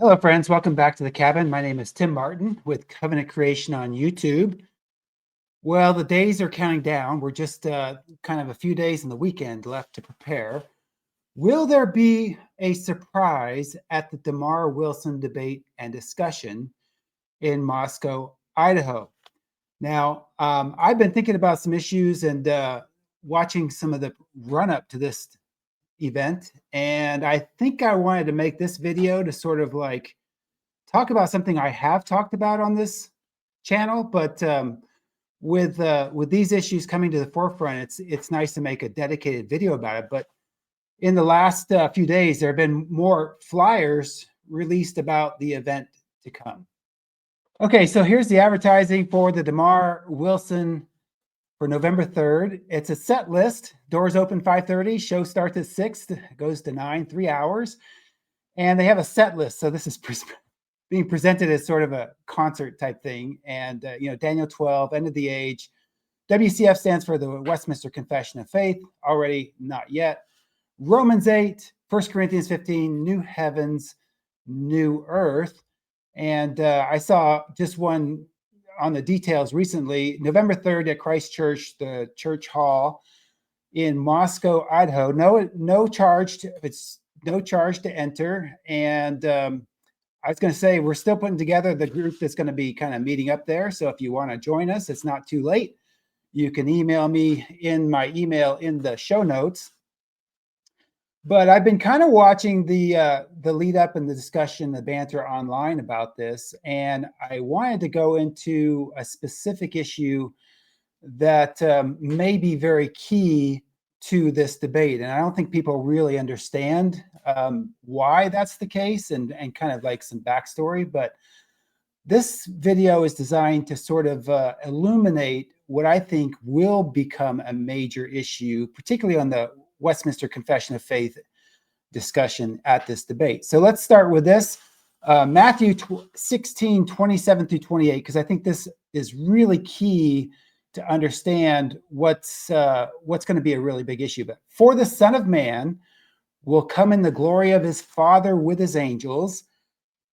Hello, friends. Welcome back to the cabin. My name is Tim Martin with Covenant Creation on YouTube. Well, the days are counting down. We're just kind of a few days in the weekend left to prepare. Will there be a surprise at the DeMar-Wilson debate and discussion in Moscow, Idaho? Now, I've been thinking about some issues and watching some of the run-up to this event, and I think I wanted to make this video to sort of like talk about something I have talked about on this channel, but with these issues coming to the forefront, it's nice to make a dedicated video about it. But in the last few days, there have been more flyers released about the event to come. Okay, so here's the advertising for the DeMar-Wilson for November 3rd. It's a set list. Doors open 5:30. Show starts at 6. Goes to 9, 3 hours. And they have a set list. So this is being presented as sort of a concert type thing. And, Daniel 12, End of the Age. WCF stands for the Westminster Confession of Faith. Already not yet. Romans 8, 1 Corinthians 15, New Heavens, New Earth. And I saw just one on the details recently. November 3rd at Christ Church, the church hall in Moscow, Idaho. No charge to enter. And I was going to say, we're still putting together the group that's going to be kind of meeting up there. So if you want to join us, it's not too late. You can email me in my email in the show notes. But I've been kind of watching the lead up and the discussion, the banter online about this, and I wanted to go into a specific issue that may be very key to this debate. And I don't think people really understand why that's the case and kind of like some backstory. But this video is designed to sort of illuminate what I think will become a major issue, particularly on the Westminster Confession of Faith discussion at this debate. So let's start with this. Matthew 16, 27 through 28, because I think this is really key to understand what's going to be a really big issue. But for the Son of Man will come in the glory of his Father with his angels,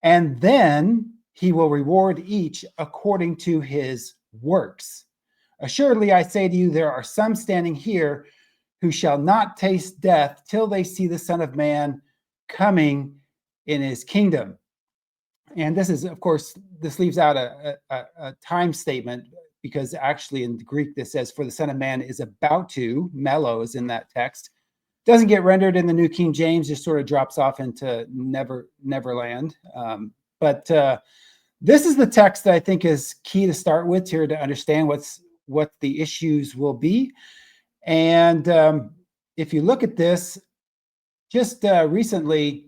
and then he will reward each according to his works. Assuredly, I say to you, there are some standing here who shall not taste death till they see the Son of Man coming in his kingdom. And this is, of course, this leaves out a time statement, because actually in Greek this says, for the Son of Man is about to, mello is in that text. Doesn't get rendered in the New King James, just sort of drops off into Neverland. But this is the text that I think is key to start with here to understand what the issues will be. And if you look at this, just recently,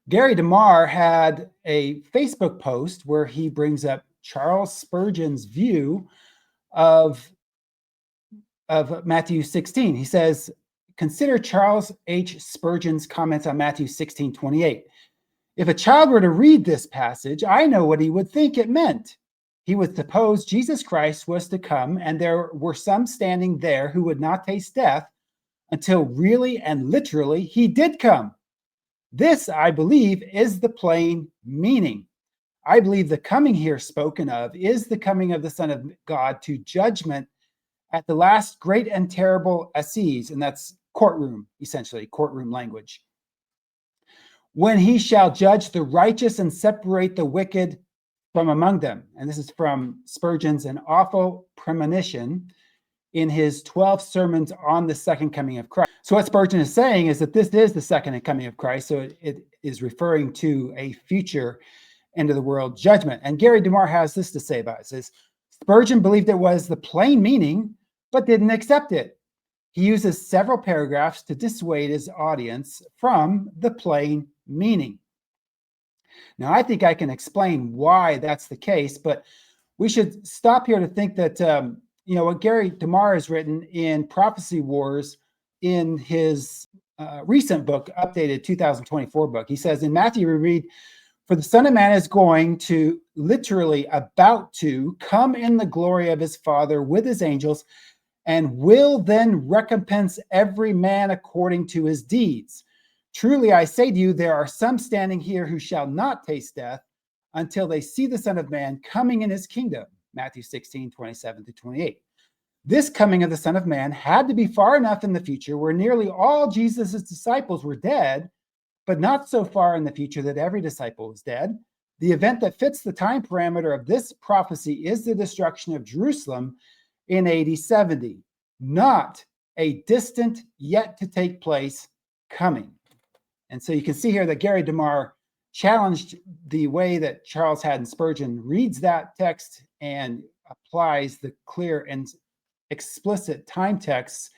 Gary DeMar had a Facebook post where he brings up Charles Spurgeon's view of Matthew 16. He says, consider Charles H. Spurgeon's comments on Matthew 16, 28. If a child were to read this passage, I know what he would think it meant. He would suppose Jesus Christ was to come, and there were some standing there who would not taste death until really and literally he did come. This, I believe, is the plain meaning. I believe the coming here spoken of is the coming of the Son of God to judgment at the last great and terrible assize, and that's courtroom, essentially, courtroom language. When he shall judge the righteous and separate the wicked from among them. And this is from Spurgeon's An Awful Premonition in his 12 sermons on the second coming of Christ. So what Spurgeon is saying is that this is the second coming of Christ. So it is referring to a future end of the world judgment. And Gary DeMar has this to say about it. It says, Spurgeon believed it was the plain meaning, but didn't accept it. He uses several paragraphs to dissuade his audience from the plain meaning. Now, I think I can explain why that's the case, but we should stop here to think that, what Gary DeMar has written in Prophecy Wars in his recent book, updated 2024 book. He says in Matthew, we read, for the Son of Man is going to, literally about to, come in the glory of his Father with his angels, and will then recompense every man according to his deeds. Truly, I say to you, there are some standing here who shall not taste death until they see the Son of Man coming in his kingdom. Matthew 16, 27-28. This coming of the Son of Man had to be far enough in the future where nearly all Jesus' disciples were dead, but not so far in the future that every disciple was dead. The event that fits the time parameter of this prophecy is the destruction of Jerusalem in AD 70, not a distant, yet to take place coming. And so you can see here that Gary DeMar challenged the way that Charles Haddon Spurgeon reads that text and applies the clear and explicit time texts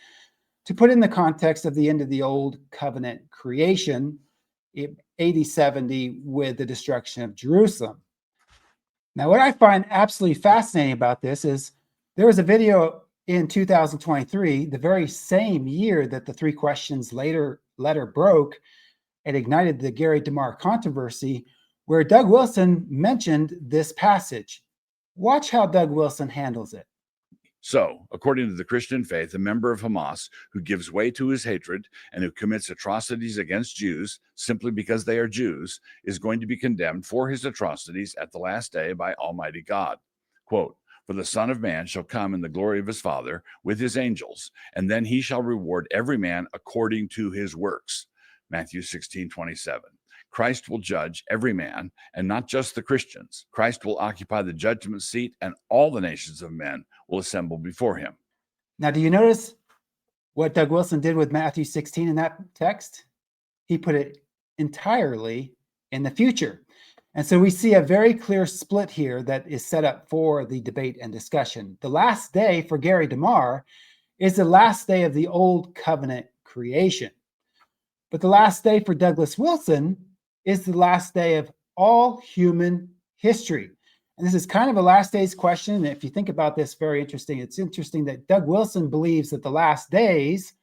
to put in the context of the end of the Old Covenant creation, AD 70, with the destruction of Jerusalem. Now, what I find absolutely fascinating about this is there was a video in 2023, the very same year that the Three Questions letter broke and ignited the Gary DeMar controversy, where Doug Wilson mentioned this passage. Watch how Doug Wilson handles it. So, according to the Christian faith, a member of Hamas who gives way to his hatred and who commits atrocities against Jews simply because they are Jews is going to be condemned for his atrocities at the last day by Almighty God. Quote, "For the Son of Man shall come in the glory of his Father with his angels, and then he shall reward every man according to his works." Matthew 16:27. Christ will judge every man, and not just the Christians. Christ will occupy the judgment seat, and all the nations of men will assemble before him. Now, do you notice what Doug Wilson did with Matthew 16 in that text? He put it entirely in the future. And so we see a very clear split here that is set up for the debate and discussion. The last day for Gary DeMar is the last day of the Old Covenant creation. But the last day for Douglas Wilson is the last day of all human history. And this is kind of a last days question. And if you think about this, very interesting. It's interesting that Doug Wilson believes that the last days,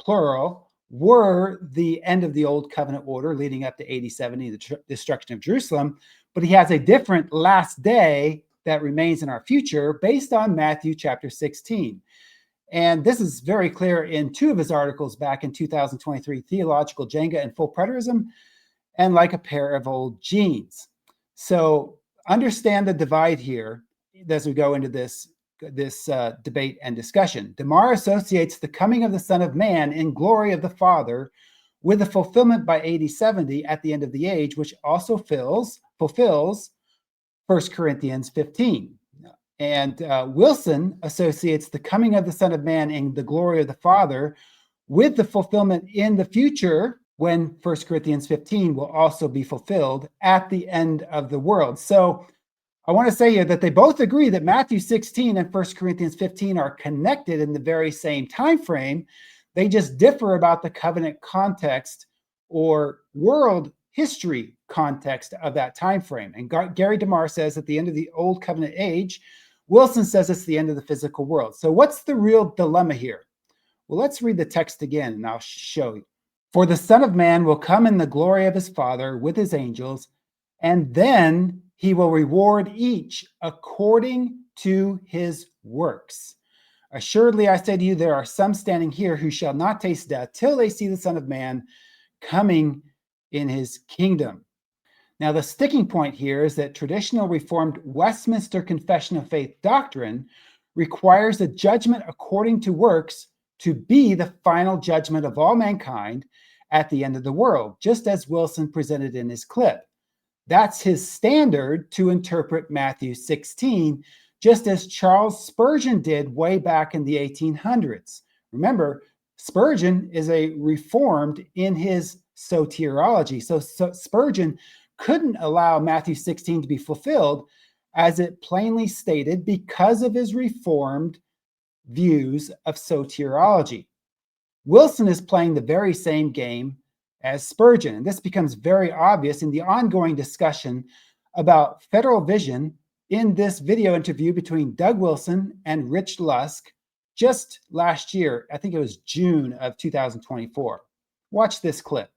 plural, were the end of the Old Covenant order leading up to AD 70, the destruction of Jerusalem. But he has a different last day that remains in our future based on Matthew chapter 16. And this is very clear in two of his articles back in 2023, Theological, Jenga, and Full Preterism, and Like a Pair of Old Jeans. So understand the divide here as we go into this debate and discussion. DeMar associates the coming of the Son of Man in glory of the Father with the fulfillment by AD 70 at the end of the age, which also fulfills 1 Corinthians 15. And Wilson associates the coming of the Son of Man in the glory of the Father with the fulfillment in the future, when 1 Corinthians 15 will also be fulfilled at the end of the world. So I want to say here that they both agree that Matthew 16 and 1 Corinthians 15 are connected in the very same time frame. They just differ about the covenant context or world history context of that time frame. And Gary DeMar says at the end of the Old Covenant age, Wilson says it's the end of the physical world. So what's the real dilemma here? Well, let's read the text again and I'll show you. "For the Son of Man will come in the glory of his Father with his angels, and then he will reward each according to his works. Assuredly, I say to you, there are some standing here who shall not taste death till they see the Son of Man coming in his kingdom." Now, the sticking point here is that traditional Reformed Westminster Confession of Faith doctrine requires a judgment according to works to be the final judgment of all mankind at the end of the world, just as Wilson presented in his clip. That's his standard to interpret Matthew 16, just as Charles Spurgeon did way back in the 1800s. Remember, Spurgeon is a Reformed in his soteriology. So Spurgeon couldn't allow Matthew 16 to be fulfilled, as it plainly stated, because of his Reformed views of soteriology. Wilson is playing the very same game as Spurgeon, and this becomes very obvious in the ongoing discussion about federal vision in this video interview between Doug Wilson and Rich Lusk just last year. I think it was June of 2024. Watch this clip.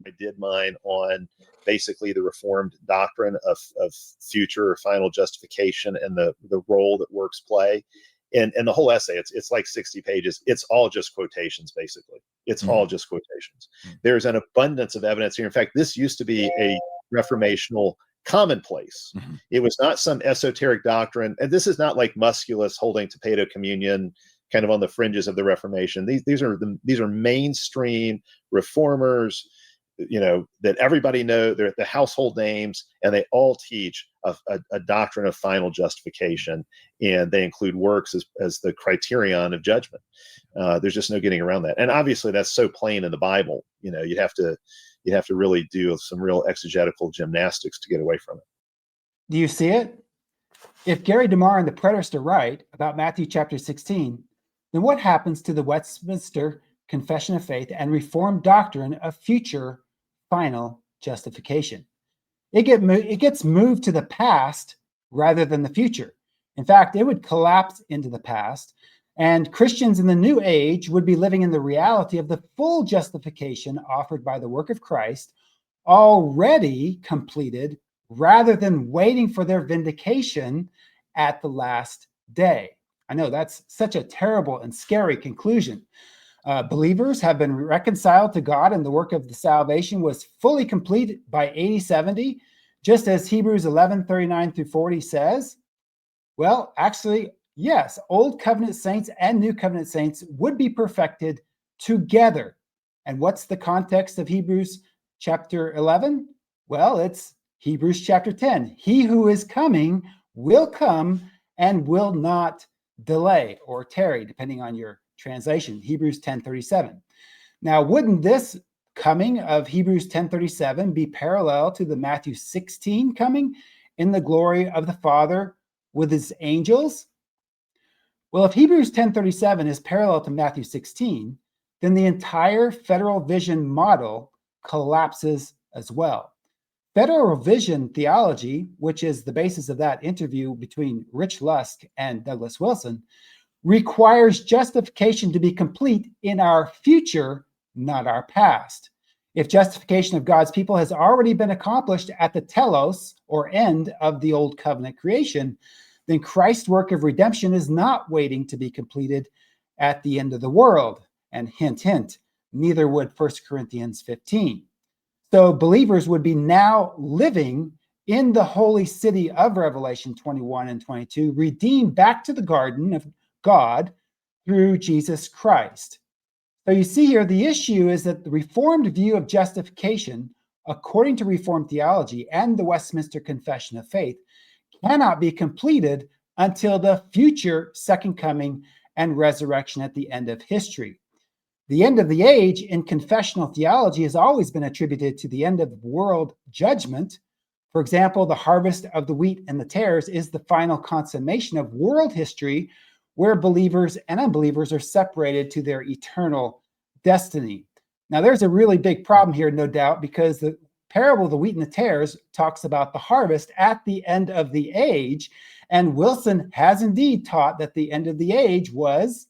I did mine on basically the Reformed doctrine of future or final justification and the role that works play. And the whole essay, it's like 60 pages. It's all just quotations, basically. It's all just quotations. There's an abundance of evidence here. In fact, this used to be a reformational commonplace. It was not some esoteric doctrine. And this is not like Musculus holding to Paedo communion, kind of on the fringes of the Reformation. These are mainstream reformers, that everybody know. They're the household names, and they all teach a doctrine of final justification, and they include works as the criterion of judgment. There's just no getting around that. And obviously that's so plain in the Bible. You'd have to really do some real exegetical gymnastics to get away from it. Do you see it? If Gary DeMar and the Preterist are right about Matthew chapter 16, then what happens to the Westminster Confession of Faith and Reformed doctrine of future final justification? It gets moved to the past rather than the future. In fact, it would collapse into the past, and Christians in the new age would be living in the reality of the full justification offered by the work of Christ, already completed, rather than waiting for their vindication at the last day. I know that's such a terrible and scary conclusion. Believers have been reconciled to God, and the work of the salvation was fully complete by AD 70, just as Hebrews 11:39 through 40 says. Well, actually, yes, Old Covenant saints and New Covenant saints would be perfected together. And what's the context of Hebrews chapter 11? Well, it's Hebrews chapter 10. He who is coming will come and will not delay or tarry, depending on your translation, Hebrews 10:37. Now, wouldn't this coming of Hebrews 10:37 be parallel to the Matthew 16 coming in the glory of the Father with his angels? Well, if Hebrews 10:37 is parallel to Matthew 16, then the entire federal vision model collapses as well. Federal vision theology, which is the basis of that interview between Rich Lusk and Douglas Wilson, requires justification to be complete in our future, not our past. If justification of God's people has already been accomplished at the telos, or end, of the Old Covenant creation, then Christ's work of redemption is not waiting to be completed at the end of the world. And hint, hint, neither would 1 Corinthians 15. So believers would be now living in the holy city of Revelation 21 and 22, redeemed back to the garden of God through Jesus Christ. So you see here, the issue is that the Reformed view of justification, according to Reformed theology and the Westminster Confession of Faith, cannot be completed until the future second coming and resurrection at the end of history. The end of the age in confessional theology has always been attributed to the end of world judgment. For example, the harvest of the wheat and the tares is the final consummation of world history, where believers and unbelievers are separated to their eternal destiny. Now, there's a really big problem here, no doubt, because the parable of the wheat and the tares talks about the harvest at the end of the age, and Wilson has indeed taught that the end of the age was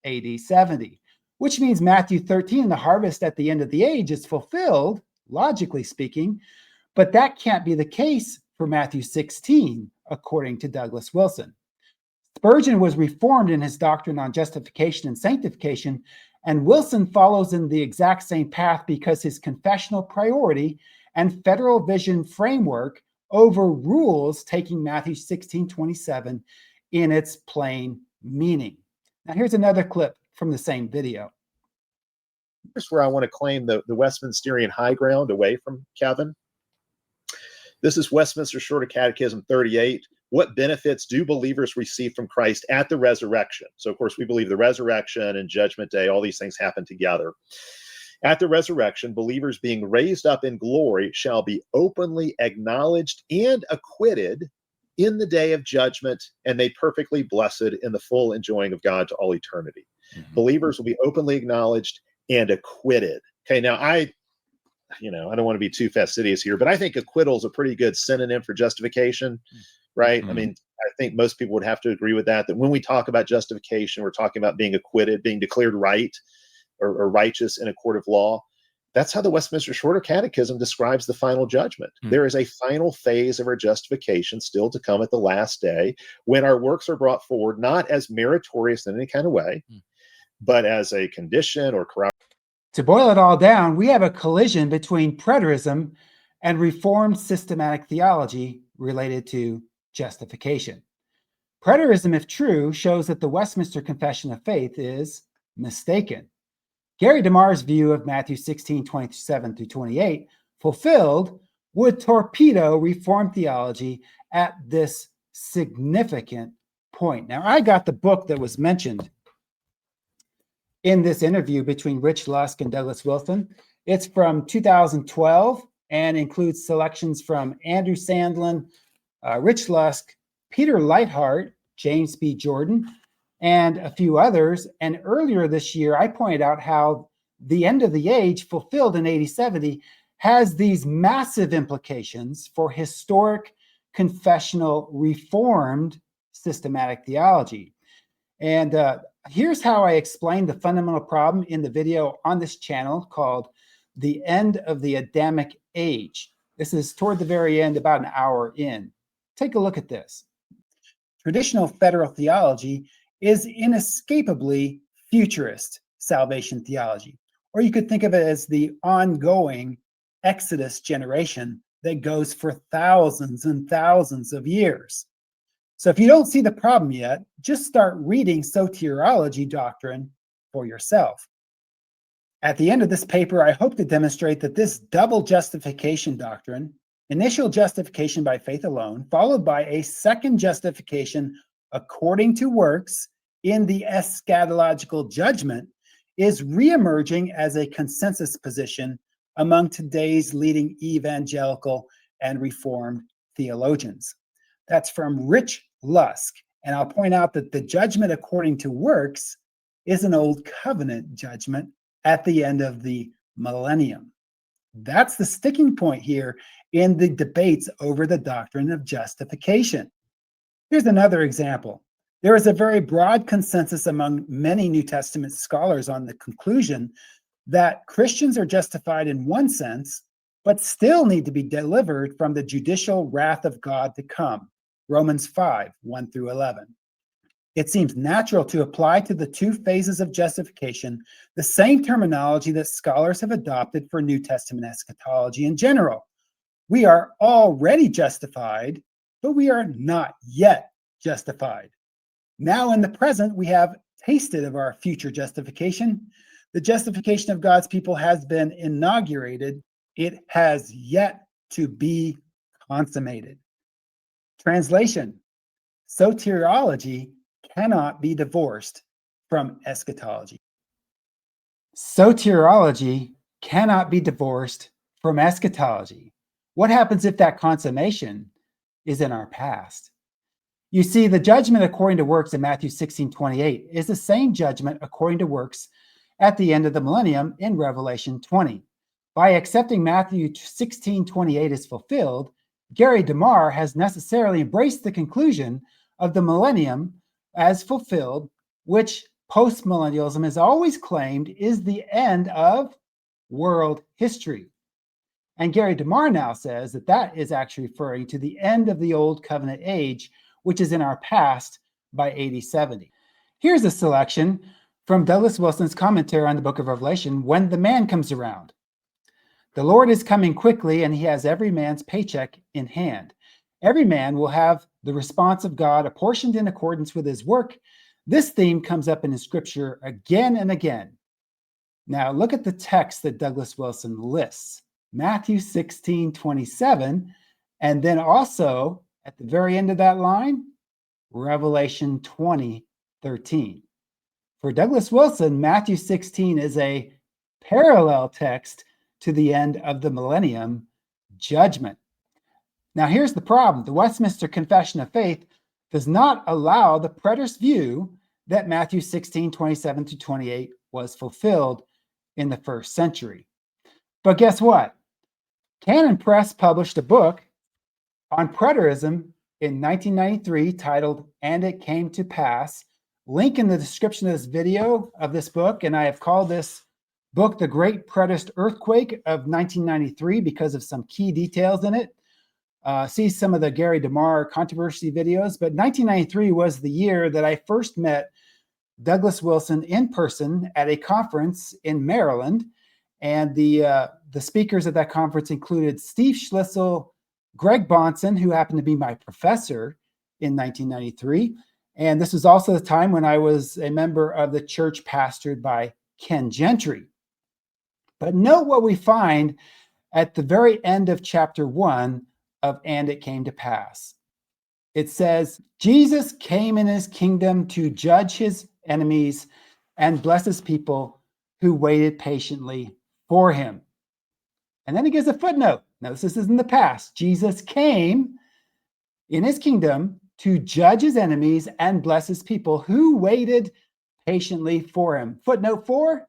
AD 70. Which means Matthew 13, the harvest at the end of the age, is fulfilled, logically speaking, but that can't be the case for Matthew 16, according to Douglas Wilson. Spurgeon was reformed in his doctrine on justification and sanctification, and Wilson follows in the exact same path because his confessional priority and federal vision framework overrules taking Matthew 16:27 in its plain meaning. Now, here's another clip from the same video. Here's where I want to claim the Westminsterian high ground away from Calvin. This is Westminster Shorter Catechism 38. What benefits do believers receive from Christ at the resurrection? So, of course, we believe the resurrection and judgment day, all these things happen together. At the resurrection, believers being raised up in glory shall be openly acknowledged and acquitted in the day of judgment, and made perfectly blessed in the full enjoying of God to all eternity. Believers will be openly acknowledged and acquitted. Okay, now I don't want to be too fastidious here, but I think acquittal is a pretty good synonym for justification, right? I mean, I think most people would have to agree with that when we talk about justification, we're talking about being acquitted, being declared right or righteous in a court of law. That's how the Westminster Shorter Catechism describes the final judgment. There is a final phase of our justification still to come at the last day, when our works are brought forward not as meritorious in any kind of way, but as a condition or corruption. To boil it all down, we have a collision between preterism and Reformed systematic theology related to justification. Preterism, if true, shows that the Westminster Confession of Faith is mistaken. Gary DeMar's view of Matthew 16:27-28 fulfilled would torpedo Reformed theology at this significant point. Now, I got the book that was mentioned in this interview between Rich Lusk and Douglas Wilson. It's from 2012 and includes selections from Andrew Sandlin, Rich Lusk, Peter Leithart, James B. Jordan, and a few others. And earlier this year, I pointed out how the end of the age, fulfilled in AD 70, has these massive implications for historic, confessional, Reformed systematic theology. And here's how I explain the fundamental problem in the video on this channel called The End of the Adamic Age. This is toward the very end, about an hour in. Take a look at this. Traditional federal theology is inescapably futurist salvation theology, or you could think of it as the ongoing Exodus generation that goes for thousands and thousands of years. So if you don't see the problem yet, just start reading soteriology doctrine for yourself. At the end of this paper, I hope to demonstrate that this double justification doctrine, initial justification by faith alone, followed by a second justification according to works in the eschatological judgment, is reemerging as a consensus position among today's leading evangelical and Reformed theologians. That's from Rich Lusk. And I'll point out that the judgment according to works is an old covenant judgment at the end of the millennium. That's the sticking point here in the debates over the doctrine of justification. Here's another example. There is a very broad consensus among many New Testament scholars on the conclusion that Christians are justified in one sense, but still need to be delivered from the judicial wrath of God to come. Romans 5:1-11. It seems natural to apply to the two phases of justification the same terminology that scholars have adopted for New Testament eschatology in general. We are already justified, but we are not yet justified. Now in the present, we have tasted of our future justification. The justification of God's people has been inaugurated. It has yet to be consummated. Translation: soteriology cannot be divorced from eschatology. Soteriology cannot be divorced from eschatology. What happens if that consummation is in our past? You see, the judgment according to works in Matthew 16:28 is the same judgment according to works at the end of the millennium in Revelation 20. By accepting Matthew 16:28 as fulfilled, Gary DeMar has necessarily embraced the conclusion of the millennium as fulfilled, which postmillennialism has always claimed is the end of world history. And Gary DeMar now says that that is actually referring to the end of the Old Covenant age, which is in our past by AD 70. Here's a selection from Douglas Wilson's commentary on the book of Revelation, When the Man Comes Around. The Lord is coming quickly, and he has every man's paycheck in hand. Every man will have the response of God apportioned in accordance with his work. This theme comes up in the scripture again and again. Now look at the text that Douglas Wilson lists. Matthew 16:27, and then also at the very end of that line, Revelation 20:13. For Douglas Wilson, Matthew 16 is a parallel text to the end of the millennium judgment. Now here's the problem. The Westminster Confession of Faith does not allow the preterist view that Matthew 16:27-28 was fulfilled in the first century. But guess what? Canon Press published a book on preterism in 1993 titled And It Came to Pass. Link in the description of this video of this book, and I have called this book, The Great Preterist Earthquake of 1993, because of some key details in it. See some of the Gary DeMar controversy videos. But 1993 was the year that I first met Douglas Wilson in person at a conference in Maryland. And the speakers at that conference included Steve Schlissel, Greg Bahnsen, who happened to be my professor in 1993. And this was also the time when I was a member of the church pastored by Ken Gentry. But note what we find at the very end of chapter 1 of And It Came to Pass. It says, Jesus came in his kingdom to judge his enemies and bless his people who waited patiently for him. And then he gives a footnote. Notice this is in the past. Jesus came in his kingdom to judge his enemies and bless his people who waited patiently for him. Footnote 4,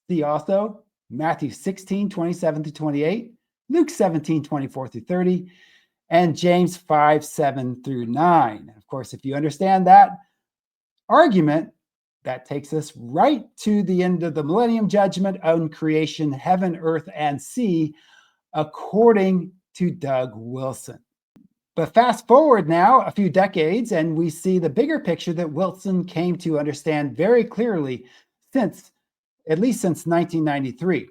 see also Matthew 16, 27 to 28, Luke 17, 24 through 30, and James 5, 7 through 9. Of course, if you understand that argument, that takes us right to the end of the millennium judgment on creation, heaven, earth, and sea, according to Doug Wilson. But fast forward now a few decades, and we see the bigger picture that Wilson came to understand very clearly at least since 1993.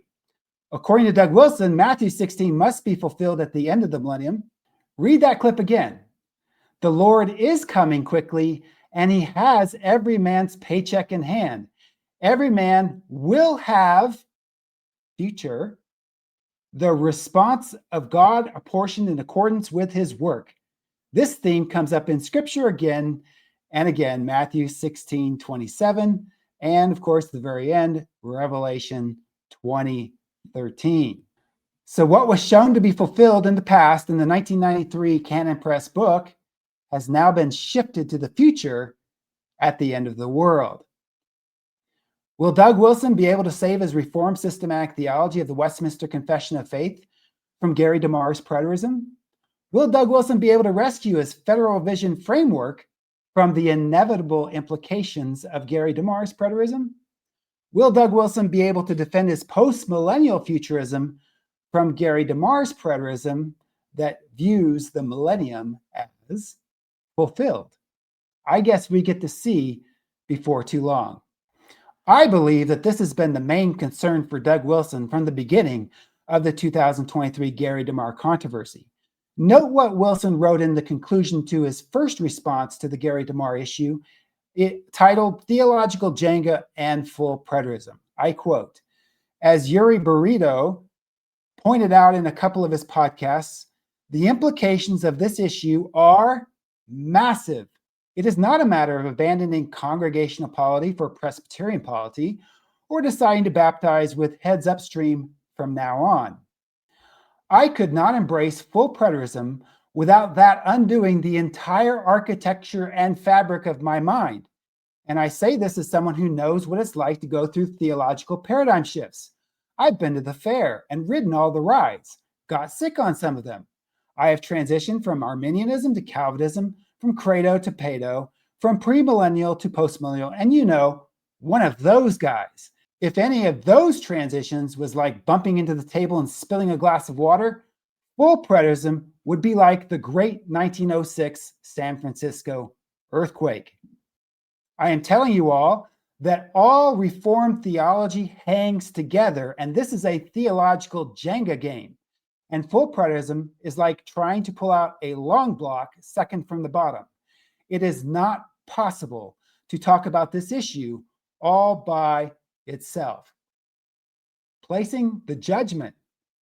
According to Doug Wilson, Matthew 16 must be fulfilled at the end of the millennium. Read that clip again. The Lord is coming quickly, and he has every man's paycheck in hand. Every man will have, future, the response of God apportioned in accordance with his work. This theme comes up in Scripture again and again, Matthew 16, 27, and of course, the very end, Revelation 20, 13. So what was shown to be fulfilled in the past in the 1993 Canon Press book has now been shifted to the future at the end of the world. Will Doug Wilson be able to save his Reformed systematic theology of the Westminster Confession of Faith from Gary DeMar's Preterism? Will Doug Wilson be able to rescue his federal vision framework from the inevitable implications of Gary DeMar's Preterism? Will Doug Wilson be able to defend his post-millennial futurism from Gary DeMar's Preterism that views the millennium as fulfilled? I guess we get to see before too long. I believe that this has been the main concern for Doug Wilson from the beginning of the 2023 Gary DeMar controversy. Note what Wilson wrote in the conclusion to his first response to the Gary DeMar issue, titled Theological Jenga and Full Preterism. I quote, as Yuri Burrito pointed out in a couple of his podcasts, the implications of this issue are massive. It is not a matter of abandoning congregational polity for Presbyterian polity or deciding to baptize with heads upstream from now on. I could not embrace full preterism without that undoing the entire architecture and fabric of my mind. And I say this as someone who knows what it's like to go through theological paradigm shifts. I've been to the fair and ridden all the rides, got sick on some of them. I have transitioned from Arminianism to Calvinism, from credo to pedo, from premillennial to postmillennial, and one of those guys. If any of those transitions was like bumping into the table and spilling a glass of water, full preterism would be like the great 1906 San Francisco earthquake. I am telling you all that all Reformed theology hangs together, and this is a theological Jenga game. And full preterism is like trying to pull out a long block second from the bottom. It is not possible to talk about this issue all by itself. Placing the judgment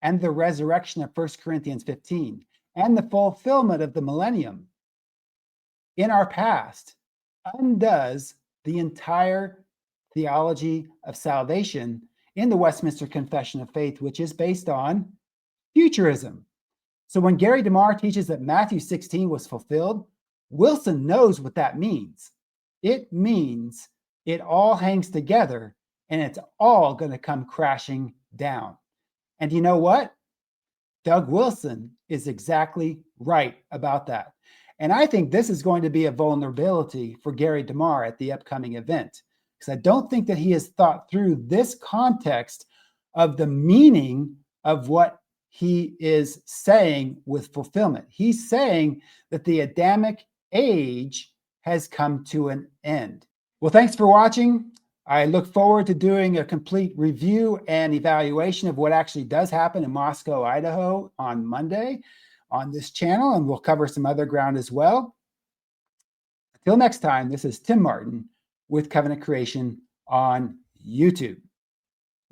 and the resurrection of 1 Corinthians 15 and the fulfillment of the millennium in our past undoes the entire theology of salvation in the Westminster Confession of Faith, which is based on futurism. So when Gary DeMar teaches that Matthew 16 was fulfilled, Wilson knows what that means. It means it all hangs together and it's all going to come crashing down. And you know what? Doug Wilson is exactly right about that. And I think this is going to be a vulnerability for Gary DeMar at the upcoming event. because I don't think that he has thought through this context of the meaning of what he is saying with fulfillment. He's saying that the Adamic age has come to an end. Well, thanks for watching. I look forward to doing a complete review and evaluation of what actually does happen in Moscow, Idaho on Monday on this channel, and we'll cover some other ground as well. Until next time, this is Tim Martin with Covenant Creation on YouTube.